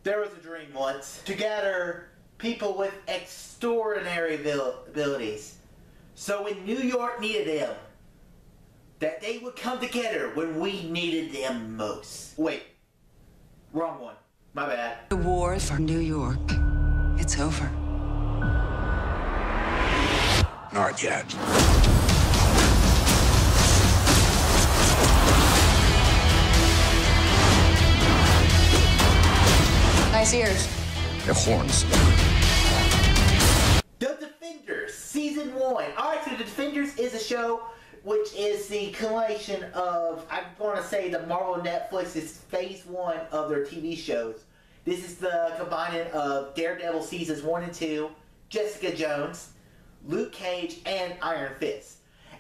There was a dream once to gather people with extraordinary abilities. So when New York needed them, that they would come together when we needed them most. Wait, wrong one. My bad. The war for New York, it's over. Not yet. Nice ears. They're horns. The Defenders, Season 1. Alright, so The Defenders is a show which is the collation of, I'm going to say, the Marvel Netflix's Phase 1 of their TV shows. This is the combining of Daredevil Seasons 1 and 2, Jessica Jones, Luke Cage, and Iron Fist.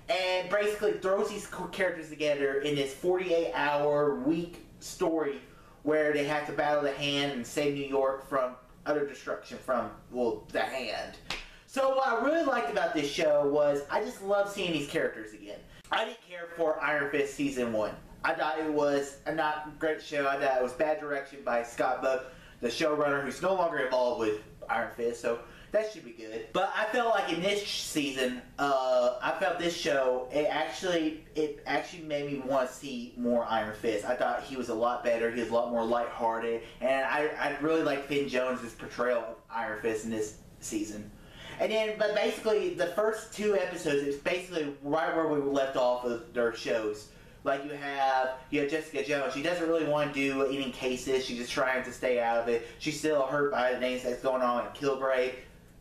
And basically throws these characters together in this 48-hour week story where they have to battle the Hand and save New York from utter destruction from, well, the Hand. So what I really liked about this show was I just love seeing these characters again. I didn't care for Iron Fist Season 1. I thought it was a not great show. I thought it was bad direction by Scott Buck, the showrunner who's no longer involved with Iron Fist, so that should be good. But I felt like in this season, I felt this show, it actually made me want to see more Iron Fist. I thought he was a lot better, he was a lot more lighthearted, and I really liked Finn Jones' portrayal of Iron Fist in this season. And then, but basically, the first 2 episodes, it's basically right where we left off of their shows. Like you have Jessica Jones. She doesn't really want to do any cases. She's just trying to stay out of it. She's still hurt by the things that's going on in Kilgrave.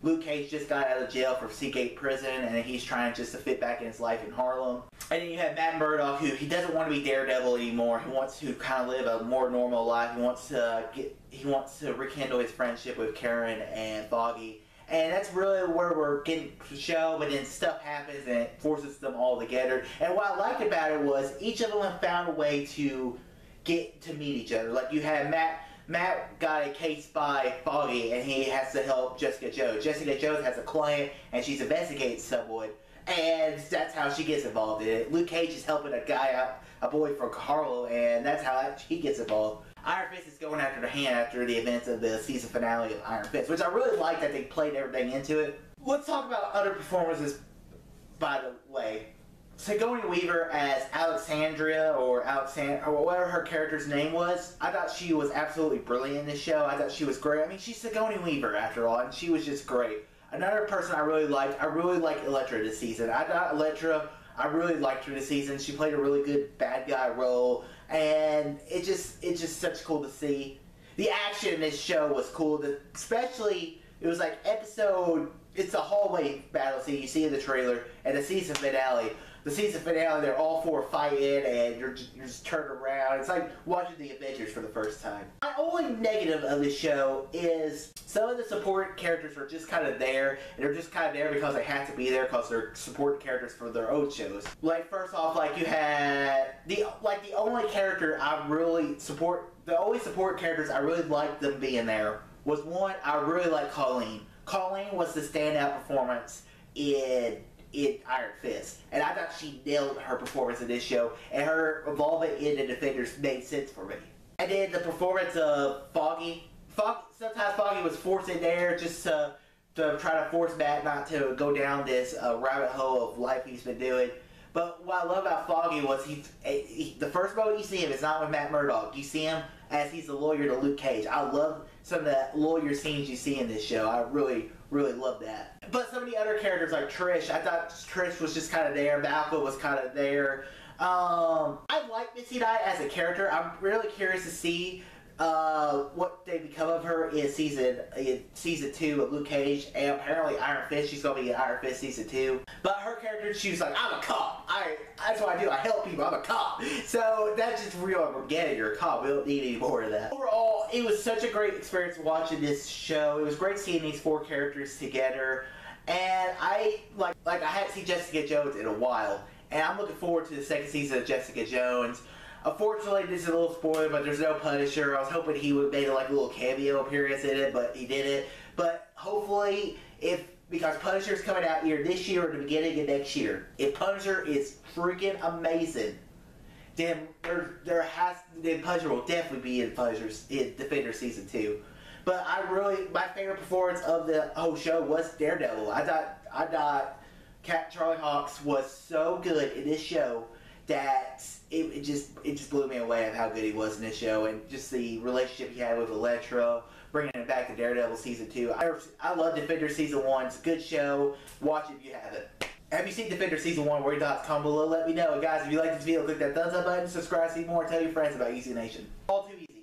Luke Cage just got out of jail for Seagate Prison, and he's trying just to fit back in his life in Harlem. And then you have Matt Murdock, who he doesn't want to be Daredevil anymore. He wants to kind of live a more normal life. He wants to rekindle his friendship with Karen and Foggy. And that's really where we're getting the show, but then stuff happens and it forces them all together. And what I liked about it was each of them found a way to get to meet each other. Like you had Matt got a case by Foggy and he has to help Jessica Jones. Jessica Jones has a client and she's investigating someone, and that's how she gets involved in it. Luke Cage is helping a guy out, a boy from Harlow, and that's how he gets involved. Iron Fist is going after the Hand after the events of the season finale of Iron Fist, which I really like that they played everything into it. Let's talk about other performances, by the way. Sigourney Weaver as Alexandria, or whatever her character's name was, I thought she was absolutely brilliant in this show. I thought she was great. I mean, she's Sigourney Weaver after all, and she was just great. Another person I really liked Elektra this season. I thought Elektra, I really liked her this season. She played a really good bad guy role. And it's just such cool to see. The action in this show was cool, especially, it was like it's a hallway battle scene you see in the trailer, and the season finale. The season finale, they're all 4 fighting, and you're just turned around. It's like watching the Avengers for the first time. My only negative of this show is some of the support characters are just kind of there, and they're just kind of there because they have to be there because they're support characters for their own shows. Like, first off, like you had the only character I really support, the only support characters I really liked them being there was one, I really like Colleen. Colleen was the standout performance in Iron Fist, and I thought she nailed her performance in this show, and her involvement in the Defenders made sense for me. And then the performance of Foggy. Sometimes Foggy was forced in there just to try to force Matt not to go down this rabbit hole of life he's been doing. But what I love about Foggy was the first moment you see him is not with Matt Murdock. You see him as he's the lawyer to Luke Cage. I love some of the lawyer scenes you see in this show. I really love that. But some of the other characters like Trish, I thought Trish was just kind of there. Malcolm was kind of there. I like Misty Knight as a character. I'm really curious to see what they become of her in season 2 of Luke Cage, and apparently Iron Fist. She's gonna be in Iron Fist season 2. But her character, she was like, I'm a cop. That's what I do. I help people. I'm a cop. So that's just real. We're getting you're a cop. We don't need any more of that. Overall, it was such a great experience watching this show. It was great seeing these 4 characters together, and I hadn't seen Jessica Jones in a while, and I'm looking forward to the second season of Jessica Jones. Unfortunately, this is a little spoiler, but there's no Punisher. I was hoping he would have made like a little cameo appearance in it, but he didn't. But hopefully, because Punisher's coming out either this year or the beginning of next year. If Punisher is freaking amazing, then Punisher will definitely be in Defender Season 2. But my favorite performance of the whole show was Daredevil. I thought Charlie Hawks was so good in this show that it just blew me away of how good he was in this show, and just the relationship he had with Elektra, bringing it back to Daredevil season 2. I love Defender season 1. It's a good show. Watch it if you haven't. Have you seen Defender season 1? What are your thoughts? Comment below. Let me know. Guys, if you like this video, click that thumbs up button, subscribe, see more, and tell your friends about Easy Nation. All too easy.